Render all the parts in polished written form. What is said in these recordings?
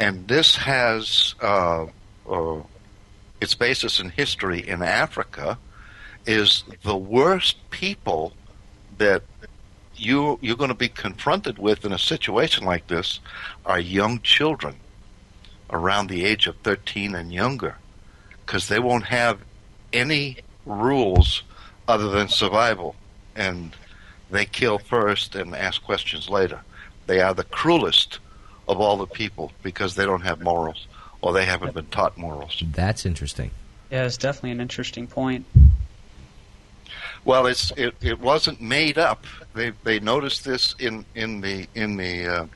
And this has its basis in history in Africa, is the worst people that you're going to be confronted with in a situation like this are young children around the age of 13 and younger, because they won't have any rules other than survival, and they kill first and ask questions later. They are the cruelest of all the people because they don't have morals, or they haven't been taught morals. That's interesting. Yeah, it's definitely an interesting point. Well, it wasn't made up. They noticed this in the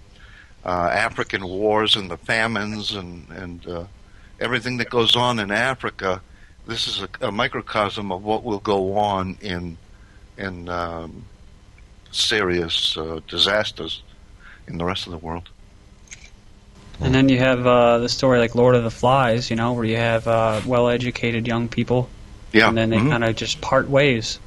African wars and the famines and everything that goes on in Africa. This is a microcosm of what will go on in serious disasters in the rest of the world. And then you have the story like Lord of the Flies, you know, where you have well-educated young people, yeah, and then they kind of just part ways.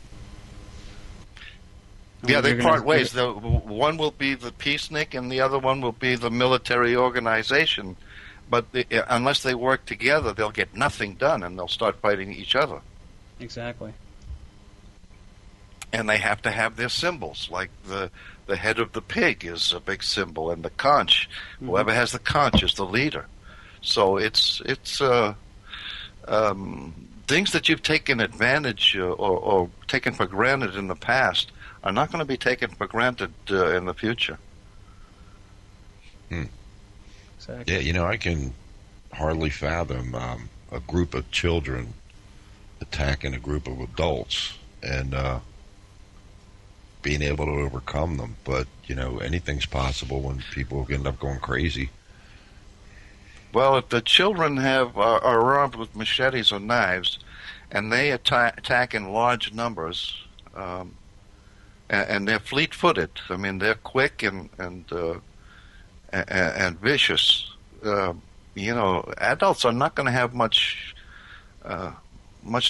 Yeah, they part ways. The one will be the peacenik, and the other one will be the military organization. But unless they work together, they'll get nothing done, and they'll start fighting each other. Exactly. And they have to have their symbols, like the head of the pig is a big symbol, and the conch. Mm-hmm. Whoever has the conch is the leader. So it's things that you've taken advantage or taken for granted in the past are not going to be taken for granted in the future. Exactly. Yeah, you know, I can hardly fathom a group of children attacking a group of adults and being able to overcome them. But, you know, anything's possible when people end up going crazy. Well, if the children are armed with machetes or knives, and they attack in large numbers, and they're fleet-footed. I mean, they're quick and vicious. You know, adults are not going to have much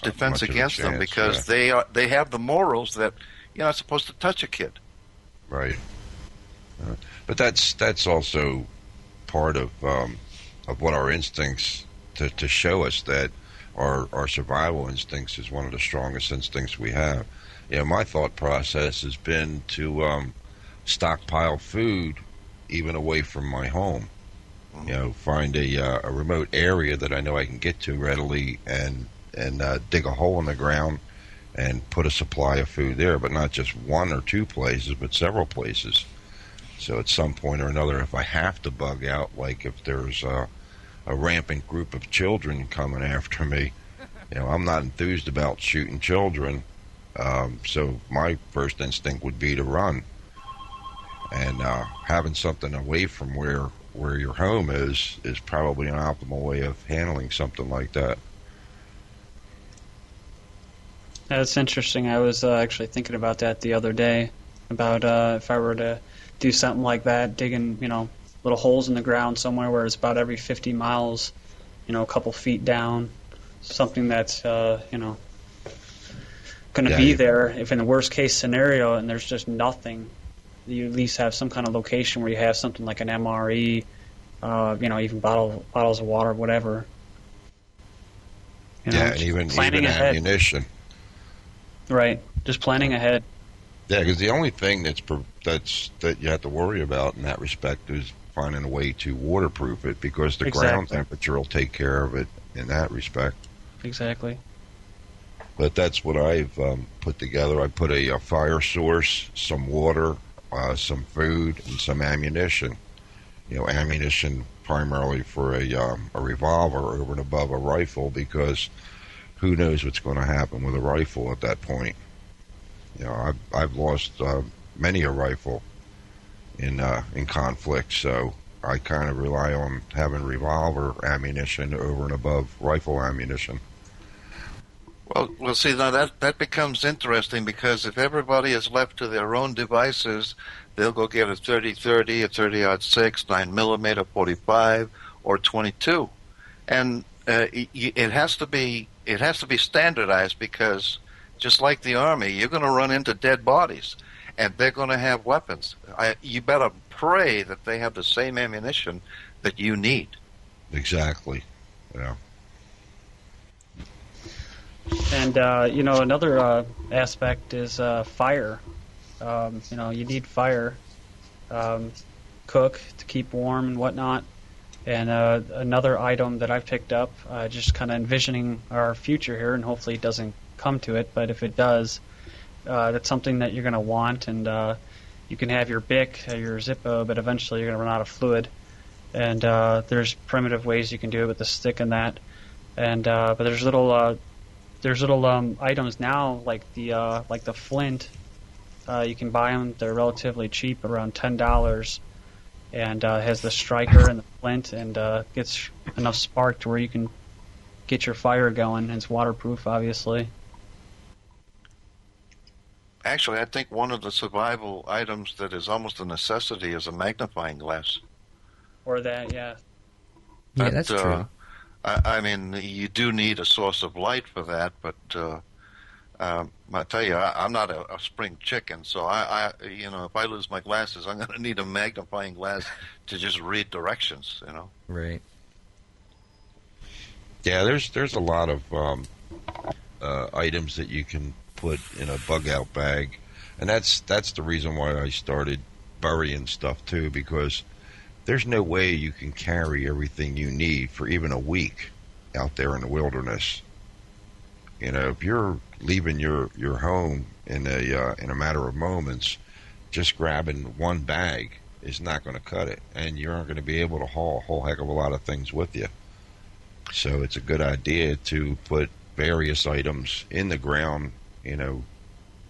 defense against them because they have the morals that you're not supposed to touch a kid. Right. But that's also part of what our instincts to show us that our survival instincts is one of the strongest instincts we have. You know, my thought process has been to stockpile food even away from my home. You know, find a remote area that I know I can get to readily and dig a hole in the ground and put a supply of food there, but not just one or two places, but several places. So at some point or another, if I have to bug out, like if there's a rampant group of children coming after me, you know, I'm not enthused about shooting children. So my first instinct would be to run. And having something away from where your home is probably an optimal way of handling something like that. That's interesting. I was actually thinking about that the other day, about if I were to do something like that, digging, you know, little holes in the ground somewhere where it's about every 50 miles, you know, a couple feet down, something that's, you know, going to be there if in the worst case scenario and there's just nothing, you at least have some kind of location where you have something like an MRE, you know, even bottles of water, whatever. You know, and even ahead. Ammunition. Right, just planning ahead. Yeah, because the only thing that you have to worry about in that respect is finding a way to waterproof it, because the ground temperature will take care of it in that respect. Exactly. But that's what I've put together. I put a fire source, some water, some food, and some ammunition. You know, ammunition primarily for a revolver over and above a rifle, because who knows what's going to happen with a rifle at that point. You know, I've lost many a rifle in conflict, so I kind of rely on having revolver ammunition over and above rifle ammunition. Well, see, now that becomes interesting, because if everybody is left to their own devices, they'll go get a 30-30, a 30-06, 9mm, 45, or 22, and it has to be standardized, because just like the Army, you're going to run into dead bodies, and they're going to have weapons. You better pray that they have the same ammunition that you need. Exactly. Yeah. And another aspect is fire. You need fire, um, cook to keep warm and whatnot. And another item that I've picked up, just kind of envisioning our future here, and hopefully it doesn't come to it, but if it does, that's something that you're going to want. And you can have your Bic, your Zippo, but eventually you're going to run out of fluid. And there's primitive ways you can do it with the stick and that. And but there's little items now like the flint. You can buy them; they're relatively cheap, around $10, and has the striker and the flint, and gets enough spark to where you can get your fire going. And it's waterproof, obviously. Actually, I think one of the survival items that is almost a necessity is a magnifying glass. Or that, yeah. Yeah, That that's true. I mean, you do need a source of light for that, but I tell you, I'm not a spring chicken, so if I lose my glasses, I'm going to need a magnifying glass to just read directions. Right. Yeah, there's a lot of items that you can put in a bug out bag, and that's the reason why I started burying stuff too, because there's no way you can carry everything you need for even a week out there in the wilderness. If you're leaving your home in a matter of moments, just grabbing one bag is not going to cut it, and you aren't going to be able to haul a whole heck of a lot of things with you. So it's a good idea to put various items in the ground,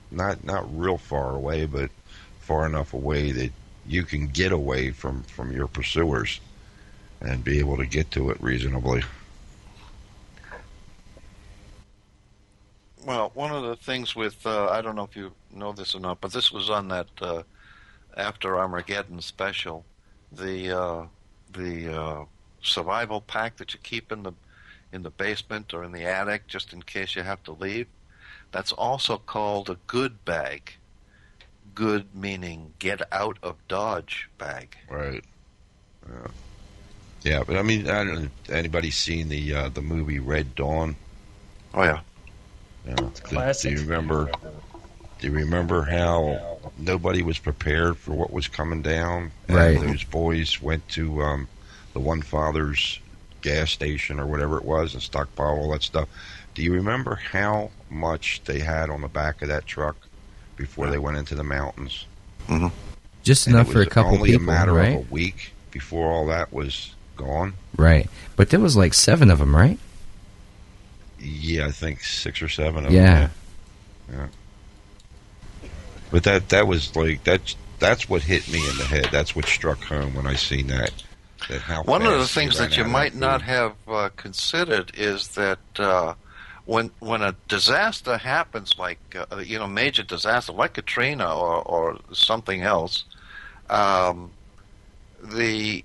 not real far away, but far enough away that you can get away from your pursuers and be able to get to it reasonably. Well, one of the things with I don't know if you know this or not, but this was on that After Armageddon special, the survival pack that you keep in the basement or in the attic just in case you have to leave. That's also called a good bag. Good meaning get out of Dodge bag. Right. Yeah, but I mean, I don't know, anybody seen the movie Red Dawn? Oh yeah. Yeah. It's classic. Do you remember how nobody was prepared for what was coming down? Right. And those boys went to the one father's gas station or whatever it was and stockpiled all that stuff. Do you remember how much they had on the back of that truck before they went into the mountains? Mm-hmm. Just And enough it for a was couple only people, a matter right? of a week before all that was gone. Right. But there was like 7 of them, right? Yeah, I think 6 or 7 of Yeah. them. Yeah. But that was like that's what hit me in the head. That's what struck home when I seen that. How One of the fast things they ran that you out of might that not food. have considered is that when a disaster happens, like major disaster, like Katrina or something else, the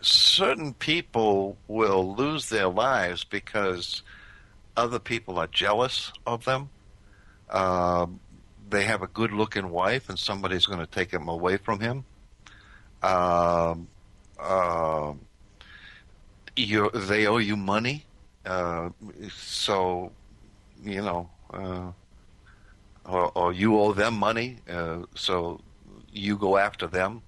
certain people will lose their lives because other people are jealous of them. They have a good-looking wife, and somebody's going to take him away from him. Um, uh, they owe you money, so you know, or you owe them money, so you go after them.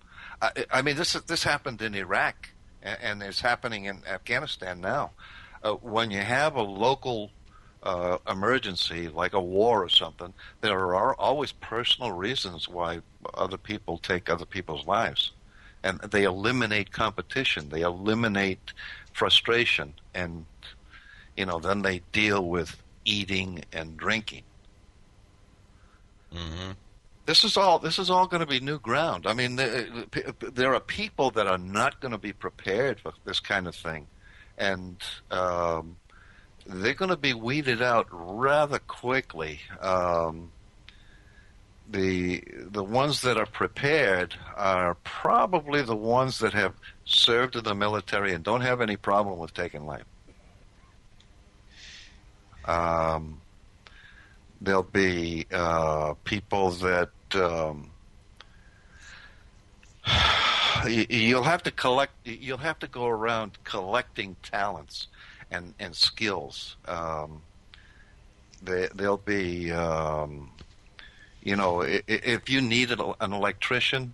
I mean, this happened in Iraq, and it's happening in Afghanistan now. When you have a local emergency, like a war or something, there are always personal reasons why other people take other people's lives. And they eliminate competition. They eliminate frustration. And, then they deal with eating and drinking. Mm-hmm. This is all going to be new ground. I mean, there are people that are not going to be prepared for this kind of thing. And they're going to be weeded out rather quickly. The ones that are prepared are probably the ones that have served in the military and don't have any problem with taking life. There'll be people that You'll have to collect. You'll have to go around collecting talents and skills. They'll be, if you needed an electrician,